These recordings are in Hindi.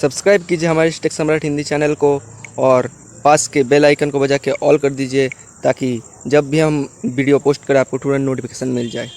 सब्सक्राइब कीजिए हमारे टेक सम्राट हिंदी चैनल को और पास के बेल आइकन को बजा के ऑल कर दीजिए ताकि जब भी हम वीडियो पोस्ट करें आपको तुरंत नोटिफिकेशन मिल जाए।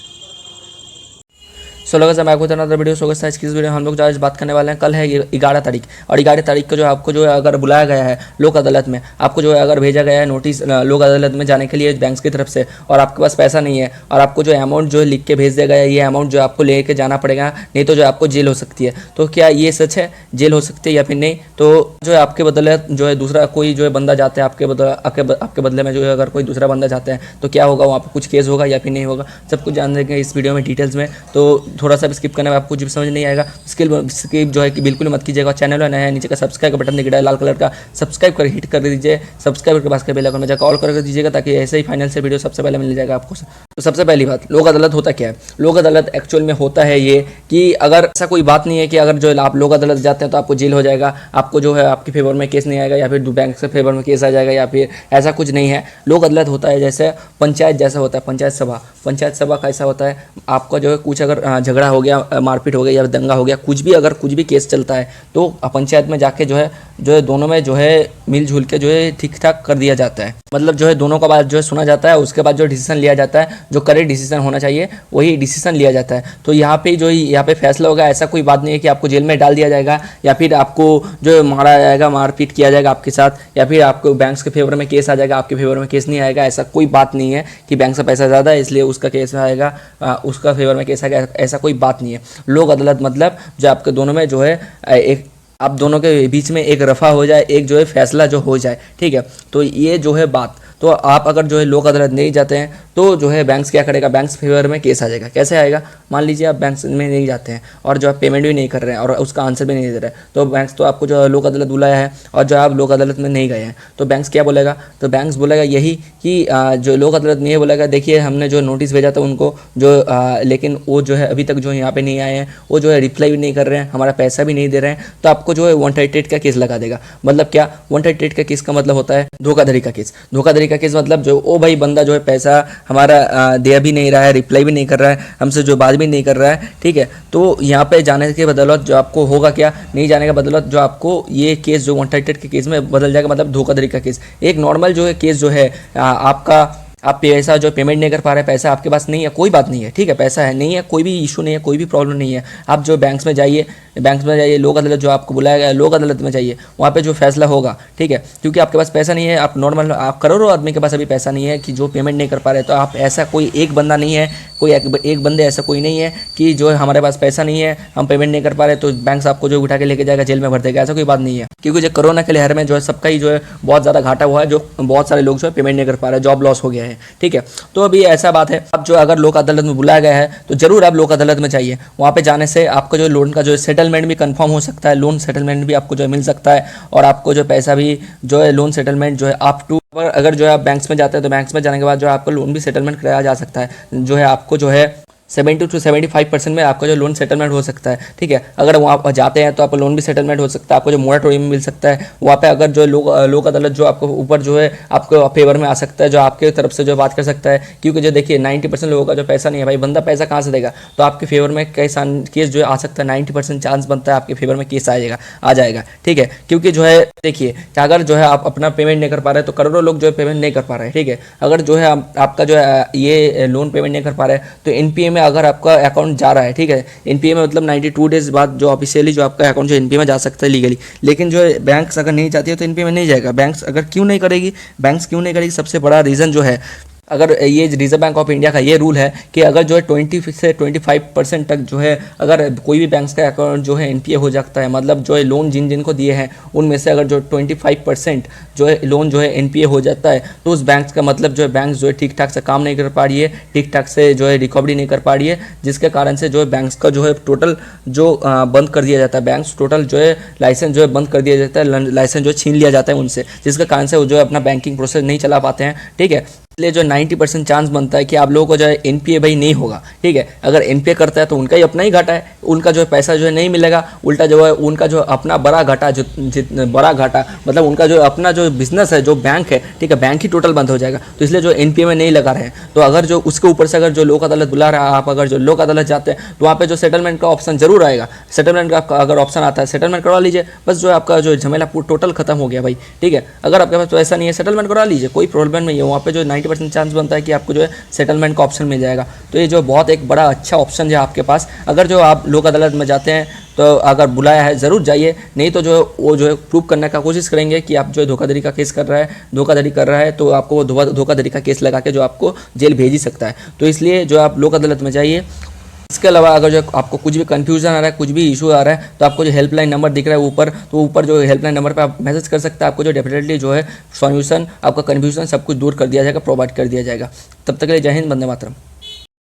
सो लोगों से मैं आपको अनदर वीडियो सो गाइस की वीडियो हम लोग आज बात करने वाले हैं। कल है 11 तारीख और 11 तारीख को जो आपको जो है अगर बुलाया गया है लोक अदालत में, आपको जो है अगर भेजा गया है नोटिस लोक अदालत में जाने के लिए बैंक की तरफ से, और आपके पास पैसा नहीं है और आपको जो अमाउंट जो है लिख के भेज दिया गया है, ये अमाउंट जो आपको लेके जाना पड़ेगा, नहीं तो जो आपको जेल हो सकती है। तो क्या ये सच है, जेल हो सकती है या फिर नहीं? तो जो है आपके बदले जो है दूसरा कोई जो है बंदा जाते हैं आपके बदले में जो है अगर कोई दूसरा बंदा जाते हैं तो क्या होगा, वहाँ पर कुछ केस होगा या फिर नहीं होगा, सब कुछ जान देंगे इस वीडियो में डिटेल्स में। तो थोड़ा सा स्किप करने में आपको कुछ भी समझ नहीं आएगा, स्किप जो है कि बिल्कुल मत कीजिएगा। चैनल है नया है, नीचे का सब्सक्राइब का बटन दिख रहा है लाल कलर का, सब्सक्राइब कर हिट कर दीजिए। सब्सक्राइब के पास के बेल आइकन में जाकर ऑल कर दीजिएगा ताकि ऐसे ही फाइनेंशियल वीडियो सबसे पहले मिल जाएगा आपको। तो सबसे पहली बात, लोक अदालत होता क्या है? लोक अदालत एक्चुअल में होता है ये कि अगर ऐसा कोई बात नहीं है कि अगर जो आप लोक अदालत जाते हैं तो आपको जेल हो जाएगा, आपको जो है आपके फेवर में केस नहीं आएगा या फिर बैंक से फेवर में केस आ जाएगा, या फिर ऐसा कुछ नहीं है। लोक अदालत होता है जैसे पंचायत जैसा होता है, पंचायत सभा कैसा होता है, आपका जो है कुछ अगर झगड़ा हो गया, मारपीट हो गया या दंगा हो गया, कुछ भी केस चलता है तो पंचायत में जाके जो है दोनों में जो है मिलजुल के जो है ठीक ठाक कर दिया जाता है। मतलब जो है दोनों का बात जो है सुना जाता है, उसके बाद जो डिसीजन लिया जाता है, जो करेक्ट डिसीजन होना चाहिए वही डिसीजन लिया जाता है। तो यहाँ पे फैसला होगा। ऐसा कोई बात नहीं है कि आपको जेल में डाल दिया जाएगा या फिर आपको जो मारा जाएगा, मारपीट किया जाएगा आपके साथ, या फिर आपको बैंक के फेवर में केस आ जाएगा, आपके फेवर में केस नहीं आएगा। ऐसा कोई बात नहीं है कि बैंक से पैसा ज़्यादा है इसलिए उसका केस आएगा, उसका फेवर में केस आएगा, ऐसा कोई बात नहीं है। लोक अदालत मतलब जो आपके दोनों में जो है एक आप दोनों के बीच में एक रफा हो जाए, एक जो है फैसला जो हो जाए, ठीक है। तो ये जो है बात, तो आप अगर जो है लोक अदालत नहीं जाते हैं तो जो है बैंक्स क्या करेगा, बैंक्स फेवर में केस आ जाएगा। कैसे आएगा? मान लीजिए आप बैंक्स में नहीं जाते हैं और जो आप पेमेंट भी नहीं कर रहे हैं और उसका आंसर भी नहीं दे रहे हैं, तो बैंक्स तो आपको जो लोक अदालत बुलाया है और जो आप लोक अदालत में नहीं गए हैं तो बैंक्स क्या बोलेगा? तो बैंक्स बोलेगा यही कि जो लोक अदालत में ये बोलेगा, देखिए हमने जो नोटिस भेजा था उनको लेकिन वो जो है अभी तक जो यहाँ पे नहीं आए हैं, वो जो है रिप्लाई भी नहीं कर रहे हैं, हमारा पैसा भी नहीं दे रहे हैं, तो आपको जो है 138 का केस लगा देगा। मतलब क्या 138 का केस का मतलब होता है धोखाधड़ी का केस। धोखाधड़ी का केस मतलब जो ओ भाई बंदा जो है पैसा हमारा दे भी नहीं रहा है, रिप्लाई भी नहीं कर रहा है, हमसे जो बात भी नहीं कर रहा है, ठीक है। तो यहाँ पे जाने के बदौलत जो आपको होगा क्या, नहीं जाने का बदौलत जो आपको ये केस जो 138 के केस में बदल जाएगा, मतलब धोखाधड़ी का केस। एक नॉर्मल जो है केस जो है आप पैसा जो पेमेंट नहीं कर पा रहे, पैसा आपके पास नहीं है, कोई बात नहीं है, ठीक है, पैसा है नहीं है, कोई भी इशू नहीं है, कोई भी प्रॉब्लम नहीं है। आप जो बैंक्स में जाइए, लोक अदालत जो आपको बुलाया गया है लोक अदालत में जाइए, वहाँ पे जो फैसला होगा, ठीक है। क्योंकि आपके पास पैसा नहीं है, आप नॉर्मल आप करोड़ों आदमी के पास अभी पैसा नहीं है कि जो पेमेंट नहीं कर पा रहे, तो आप ऐसा कोई एक बंदा नहीं है, कोई एक बंदे ऐसा कोई नहीं है कि जो हमारे पास पैसा नहीं है, हम पेमेंट नहीं कर पा रहे तो बैंक आपको जो उठा के लेके जाएगा, जेल में भर देगा, ऐसा कोई बात नहीं है। क्योंकि जो कोरोना के लहर में जो है सबका ही जो है बहुत ज़्यादा घाटा हुआ है, जो बहुत सारे लोग जो है पेमेंट नहीं कर पा रहे, जॉब लॉस हो गया है, ठीक है। तो अभी ऐसा बात है, अब जो अगर लोक अदालत में बुलाया गया है तो जरूर आप लोक अदालत में जाइए। वहाँ पे जाने से आपका जो लोन का जो सेटलमेंट भी कंफर्म हो सकता है, लोन सेटलमेंट भी आपको जो मिल सकता है, और आपको जो पैसा भी जो है लोन सेटलमेंट जो है अप टू, अगर जो है आप बैंक्स में जाते हैं तो बैंक्स में जाने के बाद जो है आपको लोन भी सेटलमेंट कराया जा सकता है, जो है आपको जो है 70 to 75% में आपका जो लोन सेटलमेंट हो सकता है, ठीक है। अगर वहाँ जाते हैं तो आपका लोन भी सेटलमेंट हो सकता है, आपको जो मोराटोरियम मिल सकता है वहाँ पे। अगर जो लोक अदालत जो आपको ऊपर जो है आपको फेवर में आ सकता है, जो आपके तरफ से जो बात कर सकता है, क्योंकि जो देखिए 90% लोगों का जो पैसा नहीं है, भाई बंदा पैसा कहाँ से देगा, तो आपके फेवर में केस जो है आ सकता है, 90% चांस बनता है आपके फेवर में केस आ जाएगा, ठीक है। क्योंकि जो है देखिए कि अगर जो है आप अपना पेमेंट नहीं कर पा रहे तो करोड़ों लोग जो है पेमेंट नहीं कर पा रहे हैं, ठीक है। अगर जो है आपका जो है ये लोन पेमेंट नहीं कर पा रहे तो एनपीए में अगर आपका अकाउंट जा रहा है, ठीक है, एनपीए में मतलब 92 डेज बाद जो ऑफिशियली जो आपका अकाउंट जो एनपीए में जा सकता है लीगली। लेकिन जो है बैंक्स अगर नहीं जाती है तो एनपीए में नहीं जाएगा। बैंक्स क्यों नहीं करेगी, सबसे बड़ा रीज़न जो है, अगर ये रिजर्व बैंक ऑफ इंडिया का ये रूल है कि अगर जो है 20 से 25% तक जो है अगर कोई भी बैंक का अकाउंट जो है एनपीए हो जाता है, मतलब जो है लोन जिनको दिए हैं उनमें से अगर जो 25% जो है लोन जो है एनपीए हो जाता है, तो उस बैंक का मतलब जो है बैंक जो है ठीक ठाक से काम नहीं कर पा रही है, ठीक ठाक से जो है रिकवरी नहीं कर पा रही है, जिसके कारण से जो है बैंक्स का जो है टोटल जो बंद कर दिया जाता है, बैंक्स टोटल जो है लाइसेंस जो है बंद कर दिया जाता है, लाइसेंस जो है छीन लिया जाता है उनसे, जिसके कारण से वो जो है अपना बैंकिंग प्रोसेस नहीं चला पाते हैं, ठीक है। इसलिए जो 90% चांस बनता है कि आप लोगों को जो है एनपीए भाई नहीं होगा, ठीक है। अगर एनपीए करता है तो उनका ही अपना ही घाटा है, उनका जो है पैसा जो है नहीं मिलेगा, उल्टा जो है उनका जो अपना बड़ा घाटा बड़ा घाटा मतलब उनका जो अपना जो बिजनेस है, जो बैंक है, ठीक है, बैंक ही टोटल बंद हो जाएगा। तो इसलिए जो एनपीए में नहीं लगा रहे हैं, तो अगर जो उसके ऊपर से अगर जो लोक अदालत बुला रहा है, आप अगर जो लोक अदालत जाते हैं तो वहाँ पे जो सेटलमेंट का ऑप्शन जरूर आएगा। सेटलमेंट का अगर ऑप्शन आता है, सेटलमेंट करवा लीजिए, बस जो है आपका जो झमेला टोटल खत्म हो गया भाई, ठीक है। अगर आपके पास पैसा नहीं है, सेटलमेंट करवा लीजिए, कोई प्रॉब्लम नहीं है। वहाँ पे जो 90% चांस बनता है कि आपको जो है सेटलमेंट का ऑप्शन मिल जाएगा। तो ये जो बहुत एक बड़ा अच्छा ऑप्शन है आपके पास। अगर जो आप लोक अदालत में जाते हैं तो अगर बुलाया है ज़रूर जाइए, नहीं तो जो वो जो है प्रूव करने का कोशिश करेंगे कि आप जो है धोखाधड़ी का केस कर रहा है, धोखाधड़ी कर रहा है, तो आपको वो धोखाधड़ी का केस लगा के जो आपको जेल भेज ही सकता है। तो इसलिए जो आप लोक अदालत में जाइए। इसके अलावा अगर जो आपको कुछ भी कन्फ्यूजन आ रहा है, कुछ भी इशू आ रहा है, तो आपको जो हेल्पलाइन नंबर दिख रहा है ऊपर, तो ऊपर जो हेल्पलाइन नंबर पे आप मैसेज कर सकते हैं। आपको जो डेफिनेटली जो है सॉल्यूशन, आपका कन्फ्यूजन सब कुछ दूर कर दिया जाएगा, प्रोवाइड कर दिया जाएगा। तब तक के लिए जय हिंद, वंदे मातरम।